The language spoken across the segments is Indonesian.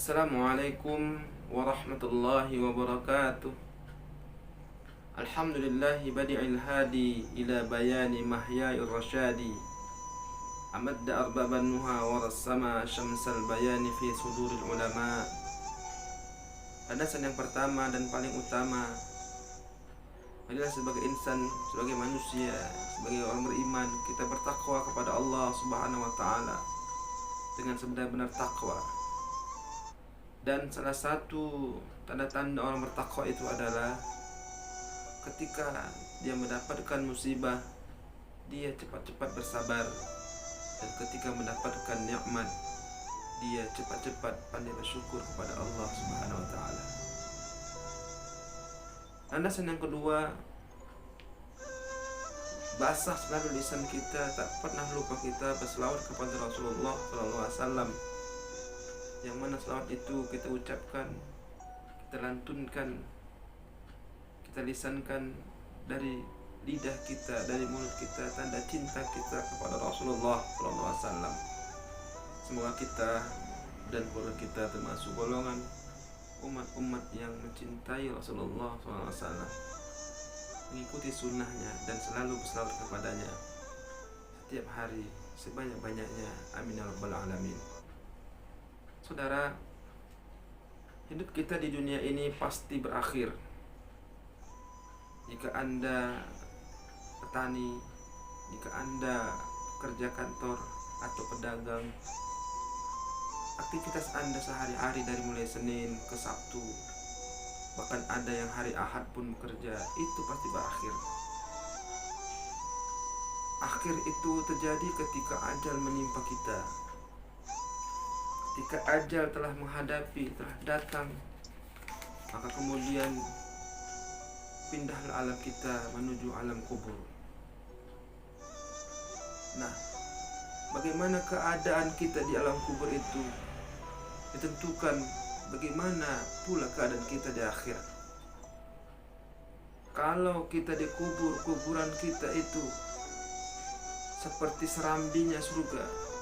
Assalamualaikum warahmatullahi wabarakatuh. Alhamdulillahi badi'il hadi ila bayani mahyair rasyadi. Amadda arbaban nuha warassama syamsal bayani fi suduril ulama. Landasan yang pertama dan paling utama adalah sebagai insan, sebagai manusia, sebagai orang beriman, kita bertakwa kepada Allah Subhanahu wa taala dengan sebenar-benar takwa. Dan salah satu tanda-tanda orang bertakwa itu adalah ketika dia mendapatkan musibah, dia cepat-cepat bersabar. Dan ketika mendapatkan nikmat, dia cepat-cepat pandai bersyukur kepada Allah Subhanahu wa taala. Landasan yang kedua, basah selalu lisan kita, tak pernah lupa kita berselawat kepada Rasulullah SAW. Yang mana selawat itu kita ucapkan, kita lantunkan, kita lisankan dari lidah kita, dari mulut kita, tanda cinta kita kepada Rasulullah SAW. Semoga kita dan keluarga kita termasuk golongan umat-umat yang mencintai Rasulullah SAW, mengikuti sunnahnya dan selalu berselawat kepadanya setiap hari sebanyak-banyaknya. Amin ya rabbal alamin. Saudara, hidup kita di dunia ini pasti berakhir. Jika Anda petani, jika Anda pekerja kantor atau pedagang, aktivitas Anda sehari-hari dari mulai Senin ke Sabtu, bahkan ada yang hari Ahad pun bekerja, itu pasti berakhir. Akhir itu terjadi ketika ajal menimpa kita. Ketika ajal telah menghadapi, telah datang, maka kemudian pindahlah alam kita menuju alam kubur. Nah, bagaimana keadaan kita di alam kubur itu ditentukan bagaimana pula keadaan kita di akhirat. Kalau kita dikubur, kuburan kita itu seperti serambinya surga,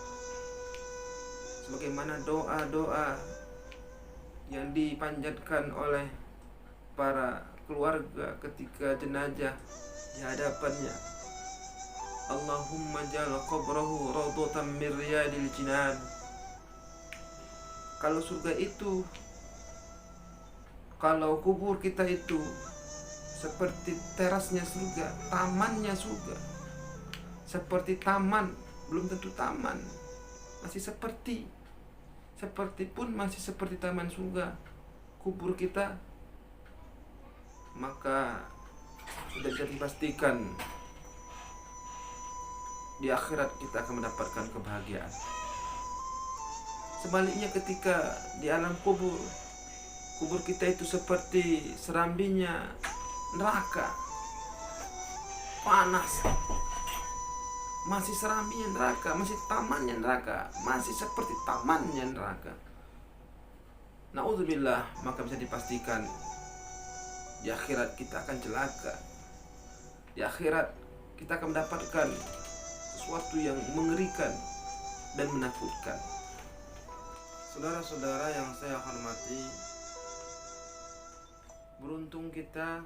sebagaimana doa-doa yang dipanjatkan oleh para keluarga ketika jenazah di hadapannya. Allahumma ja'al qabrahu rawdatan min riyadil jinan. Kalau surga itu, kalau kubur kita itu seperti terasnya surga, tamannya surga. Seperti taman, belum tentu taman, masih seperti pun masih seperti taman surga kubur kita, maka sudah bisa dipastikan di akhirat kita akan mendapatkan kebahagiaan. Sebaliknya ketika di alam kubur, kubur kita itu seperti serambinya neraka, panas, masih serambinya neraka, masih tamannya neraka, masih seperti tamannya neraka. Na'udzubillah, maka bisa dipastikan di akhirat kita akan celaka. Di akhirat kita akan mendapatkan sesuatu yang mengerikan dan menakutkan. Saudara-saudara yang saya hormati, beruntung kita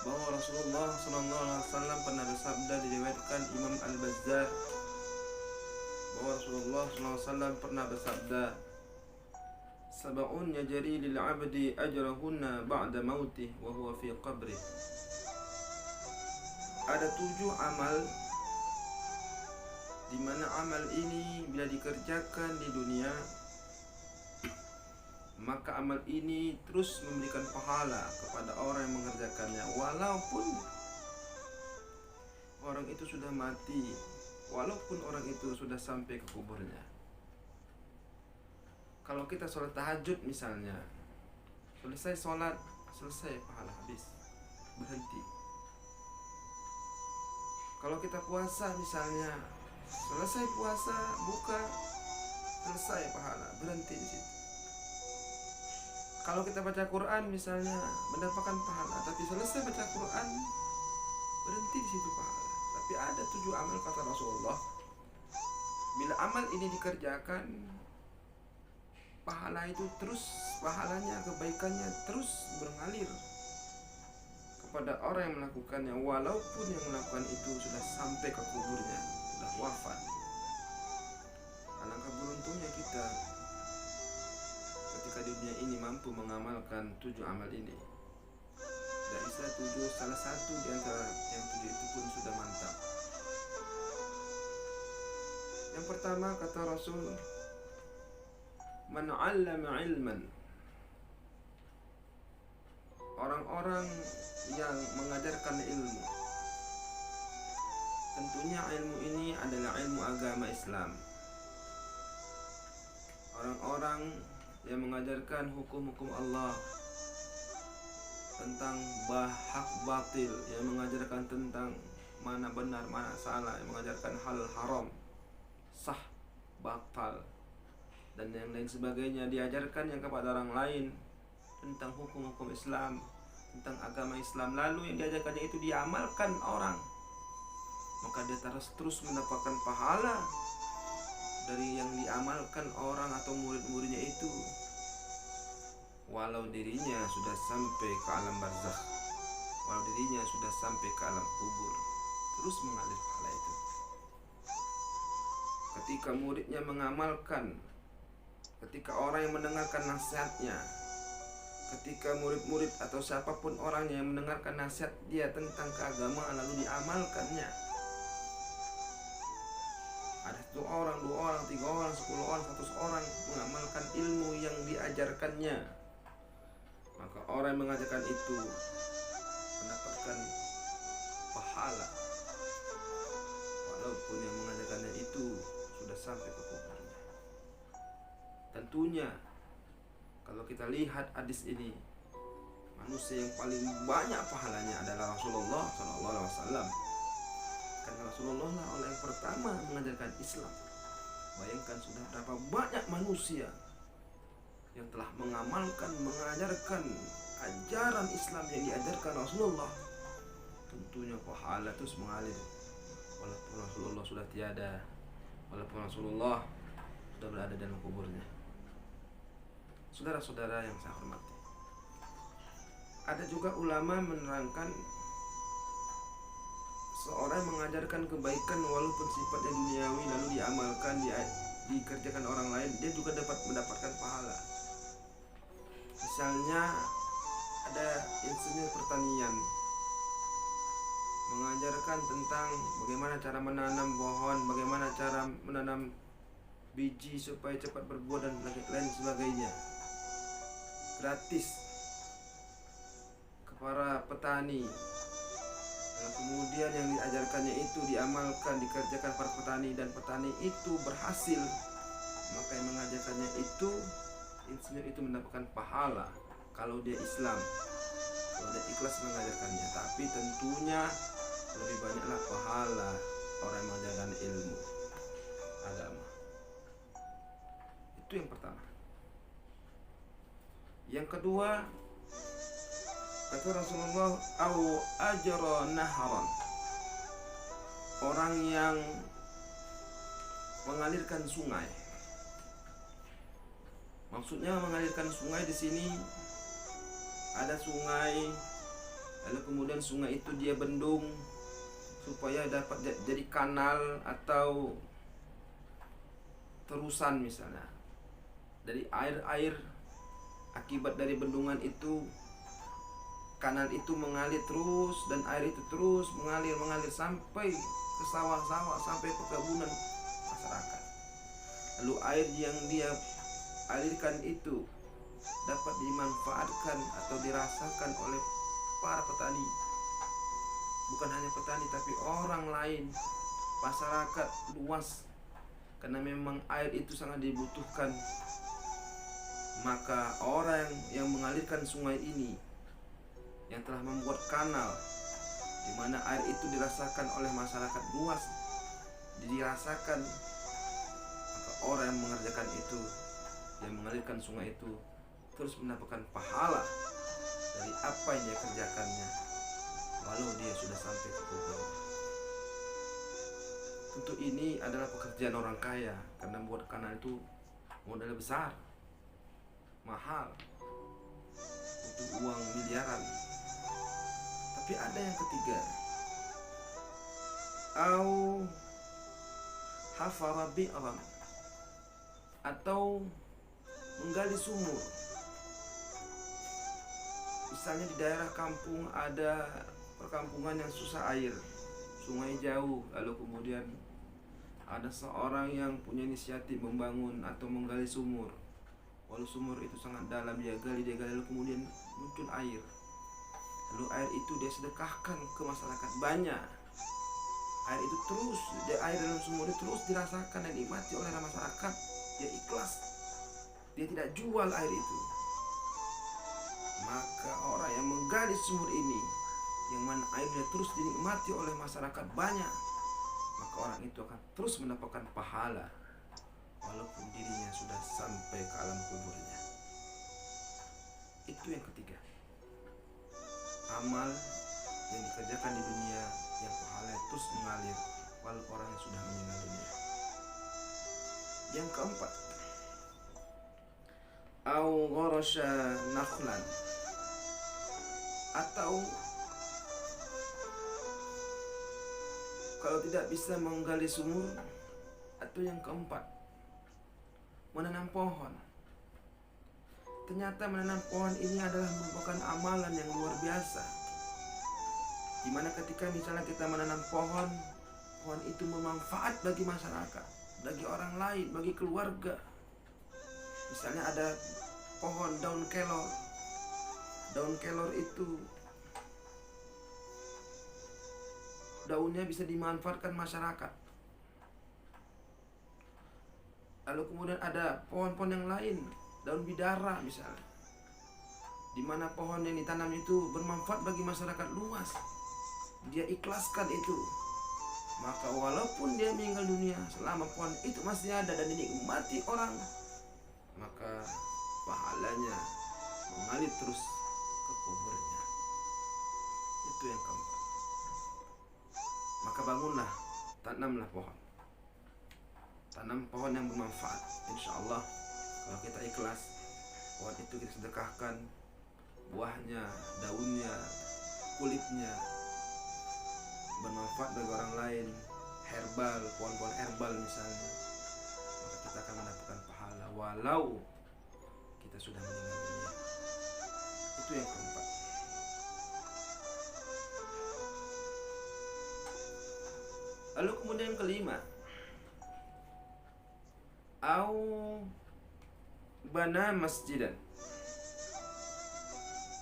bahwa Rasulullah SAW pernah bersabda, diriwayatkan Imam Al-Bazzar, bahwa Rasulullah SAW pernah bersabda, sab'un yajri lil 'abdi ajrahunna ba'da mautih wa huwa fi qabrih. Ada 7 amal di mana amal ini bila dikerjakan di dunia, maka amal ini terus memberikan pahala kepada orang yang mengerjakannya, walaupun orang itu sudah mati, walaupun orang itu sudah sampai ke kuburnya. Kalau kita sholat tahajud misalnya, selesai sholat, selesai pahala habis, berhenti. Kalau kita puasa misalnya, selesai puasa, buka, selesai pahala, berhenti di situ. Kalau kita baca Quran misalnya, mendapatkan pahala, tapi selesai baca Quran, berhenti di situ pahala. Tapi ada 7 amal kata Rasulullah, bila amal ini dikerjakan, pahalanya, kebaikannya terus mengalir kepada orang yang melakukannya, walaupun yang melakukan itu sudah sampai ke kuburnya, sudah wafat. Alangkah beruntungnya kita ketika di dunia ini mampu mengamalkan 7 amal ini. Tidak bisa 7, salah satu di antara yang 7 itu pun sudah mantap. Yang pertama kata Rasul, man 'allama 'ilman, orang-orang yang mengajarkan ilmu. Tentunya ilmu ini adalah ilmu agama Islam. Orang-orang yang mengajarkan hukum-hukum Allah, tentang hak batil, yang mengajarkan tentang mana benar, mana salah, yang mengajarkan hal haram, sah, batal, dan yang lain sebagainya, diajarkan yang kepada orang lain tentang hukum-hukum Islam, tentang agama Islam, lalu yang diajarkannya itu diamalkan orang, maka dia terus mendapatkan pahala dari yang diamalkan orang atau murid-muridnya itu, walau dirinya sudah sampai ke alam barzakh, walau dirinya sudah sampai ke alam kubur, terus mengalir pahala itu. Ketika muridnya mengamalkan, ketika orang yang mendengarkan nasihatnya, ketika murid-murid atau siapapun orangnya yang mendengarkan nasihat dia tentang keagamaan lalu diamalkannya, ada 1 orang, 2 orang, 3 orang, 10 orang, 100 orang mengamalkan ilmu yang diajarkannya, maka orang yang mengajarkan itu mendapatkan pahala, walaupun yang mengajarkannya itu sudah sampai ke kuburnya. Tentunya kalau kita lihat hadis ini, manusia yang paling banyak pahalanya adalah Rasulullah SAW. Karena Rasulullah lah orang yang pertama mengajarkan Islam. Bayangkan sudah berapa banyak manusia yang telah mengamalkan, mengajarkan ajaran Islam yang diajarkan Rasulullah. Tentunya pahala terus mengalir, walaupun Rasulullah sudah tiada, walaupun Rasulullah sudah berada dalam kuburnya. Saudara-saudara yang saya hormati, ada juga ulama menerangkan seorang mengajarkan kebaikan walaupun sifatnya duniawi lalu diamalkan, dikerjakan orang lain, dia juga dapat mendapatkan pahala. Misalnya ada insinyur pertanian mengajarkan tentang bagaimana cara menanam pohon, bagaimana cara menanam biji supaya cepat berbuah dan lain sebagainya, gratis kepada petani. Dan kemudian yang diajarkannya itu diamalkan, dikerjakan para petani, dan petani itu berhasil, maka yang mengajarkannya itu, insinyur itu mendapatkan pahala kalau dia Islam, kalau dia ikhlas mengajarkannya. Tapi tentunya lebih banyaklah pahala orang yang mengajarkan ilmu agama. Itu yang pertama. Yang kedua, kata Rasulullah, au ajra nahran, orang yang mengalirkan sungai. Maksudnya mengalirkan sungai di sini ada sungai, lalu kemudian sungai itu dia bendung supaya dapat jadi kanal atau terusan misalnya. Dari air akibat dari bendungan itu, kanal itu mengalir terus, dan air itu terus mengalir sampai ke sawah-sawah, sampai perkebunan masyarakat. Lalu air yang dia alirkan itu dapat dimanfaatkan atau dirasakan oleh para petani. Bukan hanya petani tapi orang lain, masyarakat luas, karena memang air itu sangat dibutuhkan. Maka orang yang mengalirkan sungai ini, yang telah membuat kanal di mana air itu dirasakan oleh masyarakat luas, dirasakan, maka orang yang mengerjakan itu, yang mengalirkan sungai itu, terus mendapatkan pahala dari apa yang dia kerjakannya, walau dia sudah sampai ke kubur. Tentu ini adalah pekerjaan orang kaya, karena membuat kanal itu modal besar. mahal, butuh uang miliaran. Tapi ada yang ketiga, au hafara bi'ran, atau menggali sumur. Misalnya di daerah kampung ada perkampungan yang susah air, sungai jauh, lalu kemudian ada seorang yang punya inisiatif membangun atau menggali sumur. Walau sumur itu sangat dalam, dia gali, lalu kemudian muncul air. Lalu air itu dia sedekahkan ke masyarakat banyak. Air itu terus, air dalam sumur itu terus dirasakan dan dinikmati oleh masyarakat. Dia ikhlas, dia tidak jual air itu. Maka orang yang menggali sumur ini, yang mana airnya terus dinikmati oleh masyarakat banyak, maka orang itu akan terus mendapatkan pahala walaupun dirinya sudah sampai ke alam kuburnya. Itu yang ketiga, amal yang dikerjakan di dunia yang pahalanya terus mengalir walau orang yang sudah meninggal dunia. Yang keempat, au gharasya nakhlan, atau kalau tidak bisa menggali sumur, atau yang keempat, menanam pohon. Ternyata menanam pohon ini adalah merupakan amalan yang luar biasa, dimana ketika misalnya kita menanam pohon, pohon itu bermanfaat bagi masyarakat, bagi orang lain, bagi keluarga. Misalnya ada pohon daun kelor. Daun kelor itu daunnya bisa dimanfaatkan masyarakat. Lalu kemudian ada pohon-pohon yang lain, daun bidara misalnya, di mana pohon yang ditanam itu bermanfaat bagi masyarakat luas. Dia ikhlaskan itu, maka walaupun dia meninggal dunia, selama pohon itu masih ada dan dinikmati orang, maka pahalanya mengalir terus ke kuburnya. Itu yang keempat. Maka bangunlah, tanamlah pohon. Tanam pohon yang bermanfaat. Insya Allah kalau kita ikhlas, pohon itu kita sedekahkan, buahnya, daunnya, kulitnya bermanfaat bagi orang lain, herbal, pohon-pohon herbal misalnya, maka kita akan mendapatkan pahala walau kita sudah meninggal dunia. Itu yang keempat. Lalu kemudian yang kelima, au bana masjidan,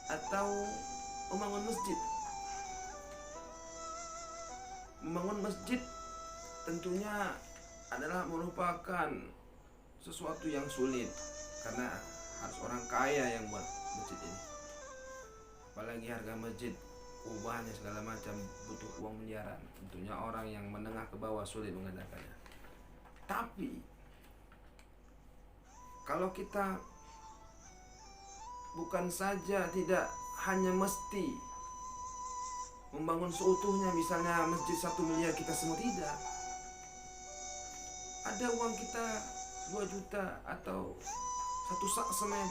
atau membangun masjid. Membangun masjid tentunya adalah merupakan sesuatu yang sulit, karena harus orang kaya yang buat masjid ini. Apalagi harga masjid, ubahnya segala macam, butuh uang miliaran. Tentunya orang yang menengah ke bawah sulit mengadakannya. Tapi kalau kita bukan saja tidak hanya mesti membangun seutuhnya, misalnya masjid 1 miliar kita semua, tidak. Ada uang kita 2 juta atau 1 sak semen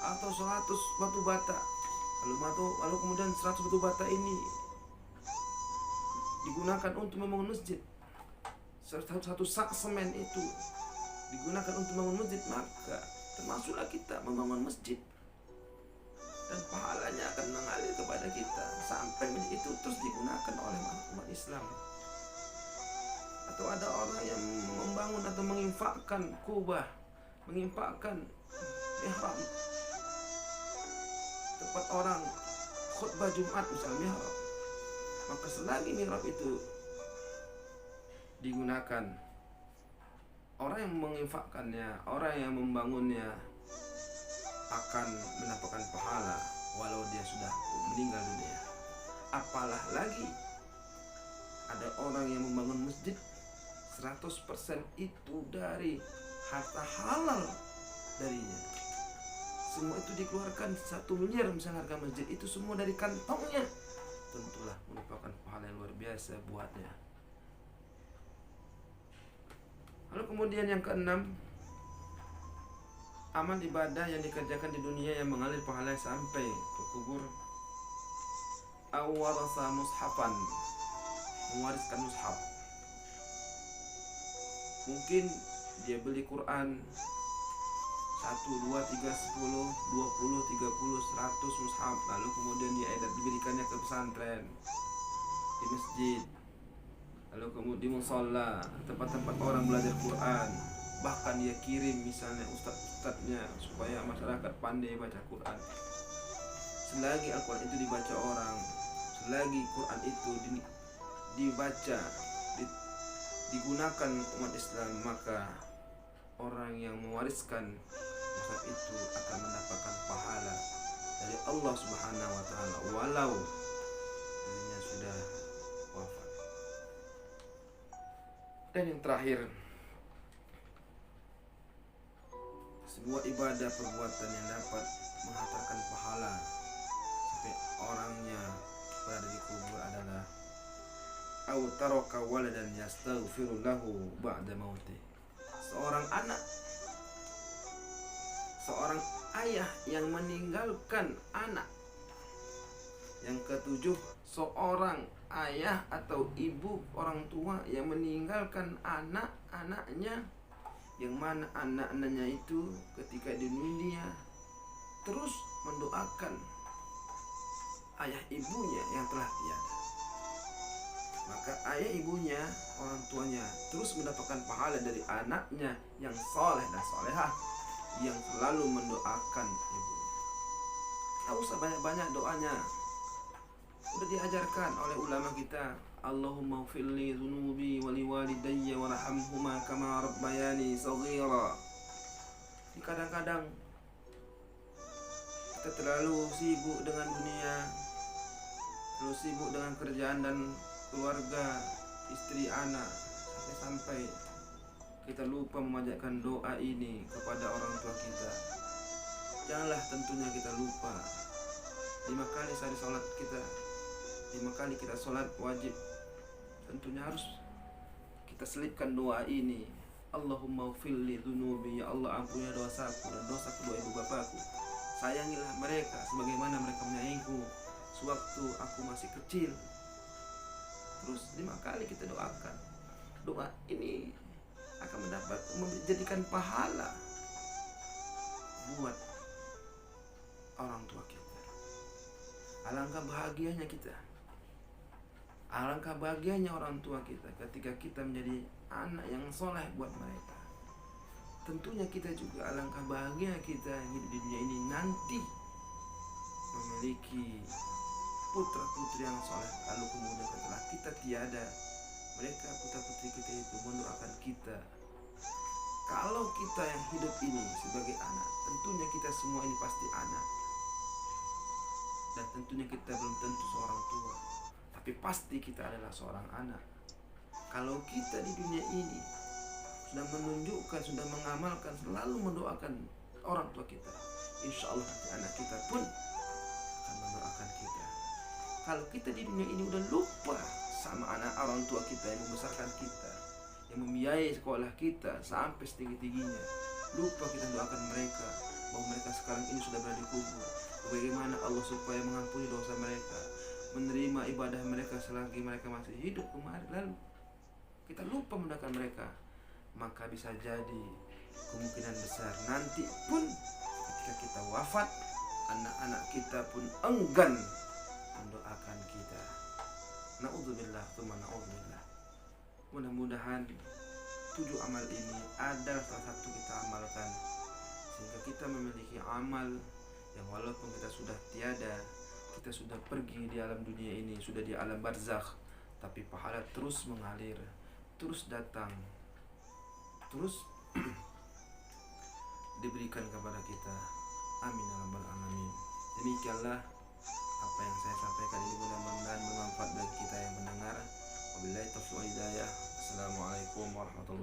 atau 100 batu bata, lalu kemudian 100 batu bata ini digunakan untuk membangun masjid, 1 sak semen itu digunakan untuk membangun masjid, maka termasuklah kita membangun masjid, dan pahalanya akan mengalir kepada kita sampai masjid itu terus digunakan oleh umat Islam. Atau ada orang yang membangun atau menginfakkan kubah, menginfakkan mihrab, tempat orang khutbah Jumat misalnya mihrab, maka selagi mihrab itu digunakan, orang yang menginfakkannya, orang yang membangunnya akan mendapatkan pahala walau dia sudah meninggal dunia. Apalah lagi ada orang yang membangun masjid 100% itu dari harta halal darinya. Semua itu dikeluarkan 1 miliar misalnya harga masjid, itu semua dari kantongnya. Tentulah merupakan pahala yang luar biasa buatnya. Lalu kemudian yang keenam, amal ibadah yang dikerjakan di dunia yang mengalir pahala sampai ke kubur. Awarasa mushafan, mewariskan mushaf. Mungkin dia beli Quran 1, 2, 3, 10, 20, 30, 100 mushaf, lalu kemudian dia diberikannya ke pesantren, di masjid, lalu kemudian di musholla, tempat-tempat orang belajar Quran. Bahkan dia kirim misalnya ustadz-ustadznya supaya masyarakat pandai baca Quran. Selagi Al-Quran itu dibaca orang, selagi Quran itu dibaca, digunakan umat Islam, maka orang yang mewariskan mushaf itu akan mendapatkan pahala dari Allah Subhanahu wa taala walau dirinya sudah wafat. Dan yang terakhir, sebuah ibadah perbuatan yang dapat menghantarkan pahala sampai orangnya berada di kubur adalah au taraka waladan yastaghfiru lahu ba'da mautih. Seorang ayah yang meninggalkan anak. Yang ketujuh, seorang ayah atau ibu, orang tua yang meninggalkan anak-anaknya, yang mana anak-anaknya itu ketika di dunia terus mendoakan ayah ibunya yang telah tiada. Maka ayah ibunya, orang tuanya terus mendapatkan pahala dari anaknya yang soleh dan solehah, yang selalu mendoakan ibunya. Tak usah banyak-banyak doanya, sudah diajarkan oleh ulama kita. Allahumma ghfirli dzunubi wa liwalidayya warhamhuma kama rabbayani shaghira. Kadang-kadang kita terlalu sibuk dengan dunia, terlalu sibuk dengan kerjaan dan keluarga, istri, anak, sampai kita lupa memanjatkan doa ini kepada orang tua kita. Janganlah tentunya kita lupa 5 kali sehari sholat kita, 5 kali kita sholat wajib, tentunya harus kita selipkan doa ini. Allahumma ghfirli dzunubi, ya Allah ampuni dosaku dan dosa kedua ibu bapakku. Sayangilah mereka sebagaimana mereka menyayangiku sewaktu aku masih kecil. Terus 5 kali kita doakan. Doa ini akan menjadikan pahala buat orang tua kita. Alangkah bahagianya kita, alangkah bahagianya orang tua kita ketika kita menjadi anak yang soleh buat mereka. Tentunya kita juga alangkah bahagia kita yang hidup di dunia ini nanti memiliki putra-putri yang soleh, lalu kemudian setelah kita tiada, mereka putra-putri kita itu mendoakan kita. Kalau kita yang hidup ini sebagai anak, tentunya kita semua ini pasti anak, dan tentunya kita belum tentu seorang tua, tapi pasti kita adalah seorang anak. Kalau kita di dunia ini sudah menunjukkan, sudah mengamalkan, selalu mendoakan orang tua kita, insya Allah nanti anak kita pun akan mendoakan kita. Kalau kita di dunia ini udah lupa sama anak orang tua kita yang membesarkan kita, yang membiayai sekolah kita sampai setinggi-tingginya, lupa kita doakan mereka bahwa mereka sekarang ini sudah berada di kubur, bagaimana Allah supaya mengampuni dosa mereka, menerima ibadah mereka selagi mereka masih hidup kemarin, lalu kita lupa mendoakan mereka, maka bisa jadi kemungkinan besar nanti pun ketika kita wafat, anak-anak kita pun enggan mendoakan kita. Na'udzubillah, tsumma na'udzubillah. Mudah-mudahan 7 amal ini adalah salah satu kita amalkan, sehingga kita memiliki amal yang walaupun kita sudah tiada, kita sudah pergi di alam dunia ini, sudah di alam barzakh, tapi pahala terus mengalir, terus datang, terus diberikan kepada kita. Amin ya rabbal alamin. Demikianlah apa yang saya sampaikan ini, mudah-mudahan bermanfaat bagi kita yang mendengar. Wabillahi taufiq wal hidayah. Assalamualaikum warahmatullahi wabarakatuh.